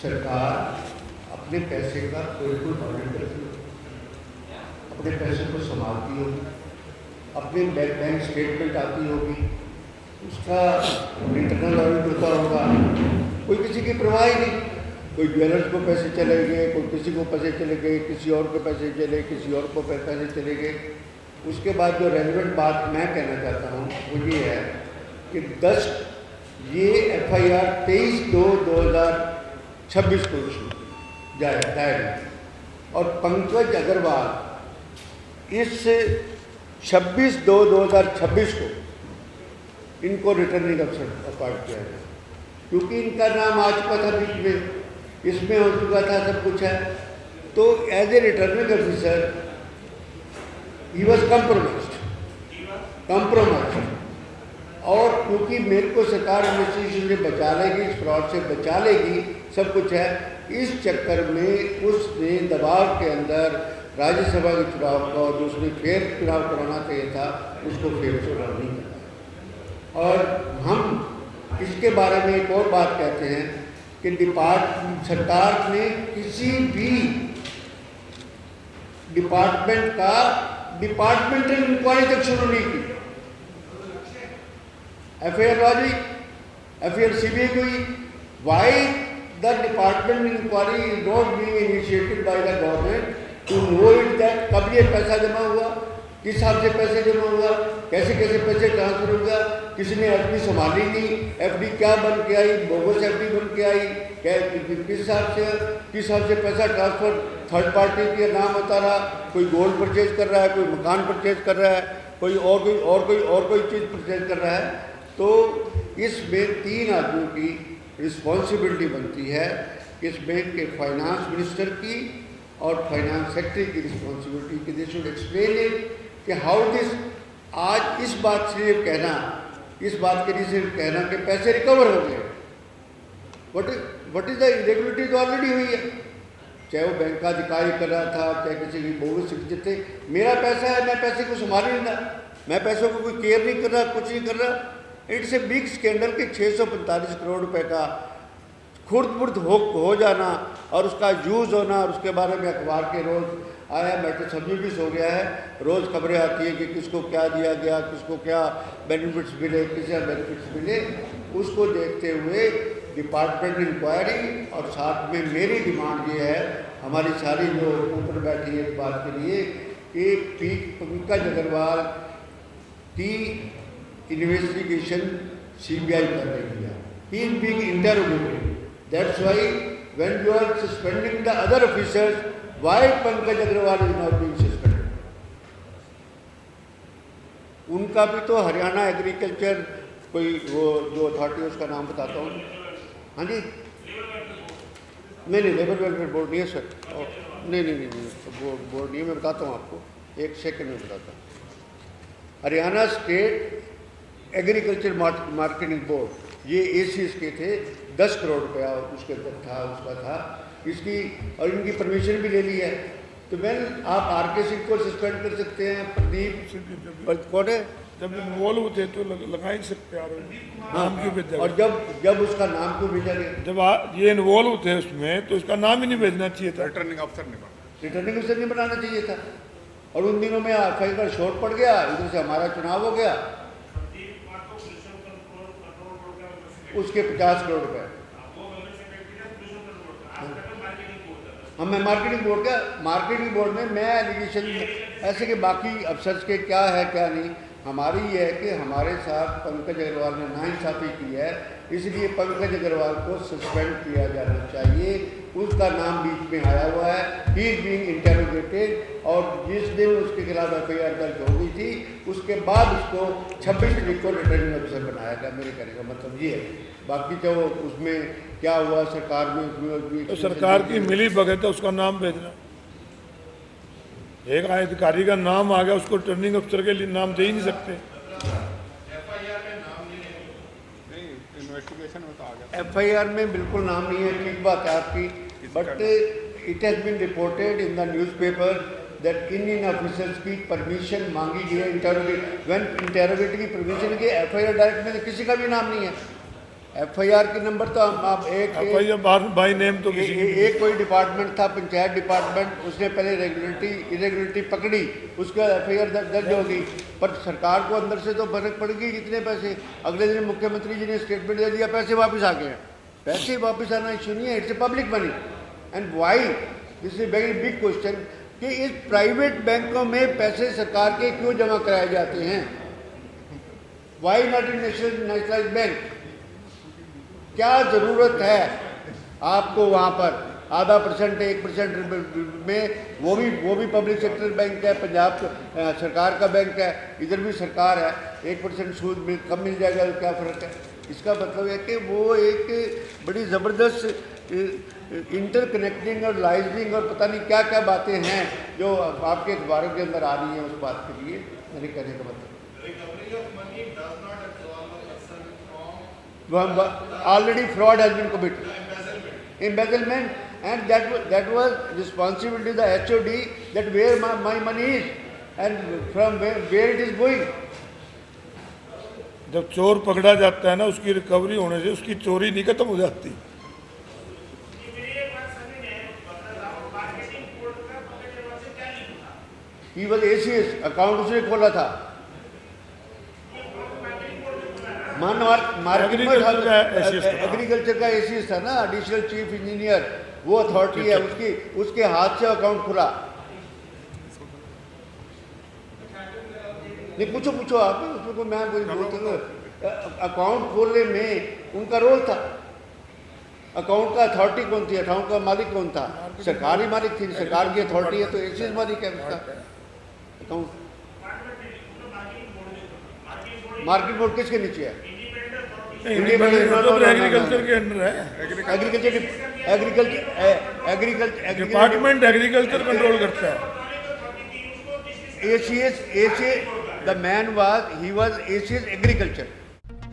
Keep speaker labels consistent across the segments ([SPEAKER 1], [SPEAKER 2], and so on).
[SPEAKER 1] सरकार अपने पैसे का कोई ऑडिट करती हो, अपने पैसे को संभालती होगी, अपने बैंक स्टेटमेंट आती होगी, उसका इंटरनल ऑडिट होता होगा, कोई किसी की परवाह ही नहीं। कोई ज्वेलर्स को पैसे चले गए, कोई किसी को पैसे चले गए, किसी और को पैसे चले, किसी और को पैसे चले गए। उसके बाद जो रेलिवेंट बात मैं कहना चाहता हूँ वो ये है कि 10 ये FIR 23/2/2026 को इशू दायर और पंकज अग्रवाल इस 26/2/2026 को इनको रिटर्निंग अफसर अपॉइंट किया गया, क्योंकि इनका नाम आ चुका था बीच में, इसमें हो चुका था, सब कुछ है। तो as a returning officer he was compromised और क्योंकि मेरे को सरकार इन्वेस्टिगेशन से बचा लेगी, इस फ्रॉड से बचा लेगी, सब कुछ है, इस चक्कर में उसने दबाव के अंदर राज्यसभा के चुनाव का जो उसने फेर चुनाव कराना चाहिए था उसको फेर चुनाव नहीं किया। और हम इसके बारे में एक और बात कहते हैं कि सरकार ने किसी भी डिपार्टमेंट का डिपार्टमेंटल इंक्वायरी तक शुरू नहीं की। FIR वाली FIR CBI को ही, why the department inquiry is not being initiated by the government to know it that कब ये पैसा जमा हुआ, किस हिसाब से पैसे जमा हुआ, कैसे कैसे पैसे ट्रांसफर हुआ, किसी ने FD संभाली नहीं, FD क्या बन के आई, बोगस FD बन के आई, किस हिसाब से पैसा ट्रांसफर थर्ड पार्टी के नाम होता रहा, कोई गोल्ड परचेज कर रहा है, कोई मकान परचेज कर रहा है, कोई चीज़ परचेज कर रहा है। तो इसमें 3 आदमियों की रिस्पॉन्सिबिलिटी बनती है, इस बैंक के फाइनेंस मिनिस्टर की और फाइनेंस सेक्रेटरी की रिस्पॉन्सिबिलिटी कि दे शुड एक्सप्लेन इट कि हाउ दिस। आज इस बात के लिए कहना कि पैसे रिकवर हो गए, व्हाट इज द इरेगुलरिटी तो ऑलरेडी हुई है, चाहे वो बैंक का अधिकारी कर रहा था, चाहे किसी की बोगस सिग्नेचर थे। मेरा पैसा है, मैं पैसे को संभाल नहीं रहा, मैं पैसों को कोई केयर नहीं कर रहा, कुछ नहीं कर रहा। इट्स ए बिग स्कैंडल के 645 करोड़ रुपए का खुर्द-बुर्द हो जाना और उसका यूज़ होना और उसके बारे में अखबार के रोज़ आया, मैं तो सभी भी सो गया है, रोज़ खबरें आती हैं कि किसको क्या दिया गया, किसको क्या बेनिफिट्स मिले, किसे बेनिफिट्स मिले। उसको देखते हुए डिपार्टमेंट इंक्वायरी और साथ में मेरी डिमांड ये है, हमारी सारी जो ऊपर बैठी है इस बात के लिए कि पंकज अग्रवाल की इन्वेस्टिगेशन CBI कर रही है, he is being interrogated. That's why when you are suspending the other officers, why Pankaj Agarwal is not being suspended. उनका भी तो हरियाणा एग्रीकल्चर कोई वो जो अथॉरिटी है उसका नाम बताता हूँ। हाँ जी, नहीं लेबर वेलफेयर बोर्ड नहीं है सर, नहीं बोर्ड नहीं है, मैं बताता हूँ आपको, एक सेकंड में बताता हूँ। Haryana state agriculture marketing board, ये ACS के थे, 10 करोड़ रुपया उसके अंदर था, उसका था इसकी, और इनकी परमिशन भी ले ली है। तो आप RK सिंह को सस्पेंड कर सकते हैं, प्रदीप कौन है,
[SPEAKER 2] जब इन्वॉल्व होते तो लगा ही सकते हैं नाम क्यों भेजा,
[SPEAKER 1] और जब उसका नाम क्यों भेजा गया,
[SPEAKER 2] जब ये इन्वॉल्व होते हैं उसमें तो उसका नाम ही नहीं भेजना चाहिए था,
[SPEAKER 1] रिटर्निंग अफसर नहीं बनाना चाहिए था। और उन दिनों में FIR का शॉर्ट पड़ गया, इधर से हमारा चुनाव हो गया, उसके 50 करोड़ रुपए। हम मैं मार्केटिंग बोर्ड में मैं एलिगेशन ऐसे कि बाकी अफसर्स के क्या है क्या नहीं, हमारी ये है कि हमारे साथ पंकज अग्रवाल ने नाइंसाफ़ी की है, इसलिए पंकज अग्रवाल को सस्पेंड किया जाना चाहिए। उसका नाम बीच में आया हुआ है, ही इज बीइंग इंटरोगेटेड, और जिस दिन उसके खिलाफ FIR दर्ज हो गई थी उसके बाद उसको 26 तारीख को रिटर्निंग ऑफिसर बनाया गया। मेरे कहने का मतलब ये है, बाकी तो उसमें क्या हुआ सरकार में, उसमें
[SPEAKER 2] तो सरकार की मिली भगत है, उसका नाम भेजना। एक अधिकारी का नाम आ गया, उसको रिटर्निंग अफसर के लिए नाम दे ही नहीं सकते।
[SPEAKER 1] FIR में बिल्कुल नाम नहीं है, ठीक बात है आपकी, but it has been reported in the newspaper that इन ऑफिसर्स की परमिशन मांगी गई है, इंटरोगेट की परमिशन की। FIR डायरेक्ट में किसी का भी नाम नहीं है, FIR के नंबर तो आप एक
[SPEAKER 2] बाई नेम तो किसी की
[SPEAKER 1] एक कोई डिपार्टमेंट था, पंचायत डिपार्टमेंट, उसने पहले इरेगुलरिटी पकड़ी, उसके बाद FIR दर्ज होगी, पर सरकार को अंदर से तो फर्क पड़ गई कितने पैसे। अगले दिन मुख्यमंत्री जी ने स्टेटमेंट दे दिया, पैसे वापस आ गए हैं। पैसे वापस आना इशू नहीं है, it's a public money. And why, this is very big question कि इस प्राइवेट बैंकों में पैसे सरकार के क्यों जमा कराए जाते हैं? Why not in nationalized bank? क्या ज़रूरत है आपको वहाँ पर? 0.5% 1% में वो भी पब्लिक सेक्टर बैंक है, पंजाब सरकार का बैंक है, इधर भी सरकार है, 1% सूद कम मिल जाएगा, क्या फ़र्क है? इसका मतलब है कि वो एक बड़ी ज़बरदस्त इंटरकनेक्टिंग और लाइजनिंग और पता नहीं क्या क्या बातें हैं जो आपके अखबारों के अंदर आ रही हैं। उस बात के लिए मेरे कहने का मतलब already fraud has been committed, embezzlement, and that was responsibility of the HOD, that where my money is and from where it is going.
[SPEAKER 2] जब चोर पकड़ा जाता है ना, उसकी रिकवरी होने से उसकी चोरी नहीं खत्म हो जाती।
[SPEAKER 1] He was ACS, अकाउंट उसने खोला था, एग्रीकल्चर का ACS था ना, एडिशनल चीफ इंजीनियर, वो अथॉरिटी है, उसके हाथ से अकाउंट खुला। नहीं, पूछो आप, उसमें को मैं कोई बोलते हूँ, अकाउंट खोलने में उनका रोल था। अकाउंट का अथॉरिटी कौन थी? अकाउंट का मालिक कौन था? सरकारी मालिक थी, सरकार की अथॉरिटी है तो ACS मालिक है उसका अकाउंट। मार्केट बोर्ड किसके नीचे है?
[SPEAKER 2] एग्रीकल्चर के अंडर है,
[SPEAKER 1] एग्रीकल्चर
[SPEAKER 2] डिपार्टमेंट एग्रीकल्चर कंट्रोल करता है।
[SPEAKER 1] ACS, the man he was ACS agriculture.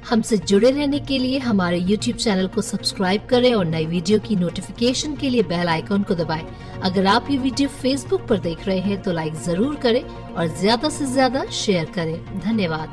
[SPEAKER 3] हमसे जुड़े रहने के लिए हमारे YouTube चैनल को सब्सक्राइब करें और नई वीडियो की नोटिफिकेशन के लिए बेल आइकॉन को दबाएं। अगर आप ये वीडियो Facebook पर देख रहे हैं तो लाइक जरूर करें और ज्यादा से ज्यादा शेयर करें। धन्यवाद।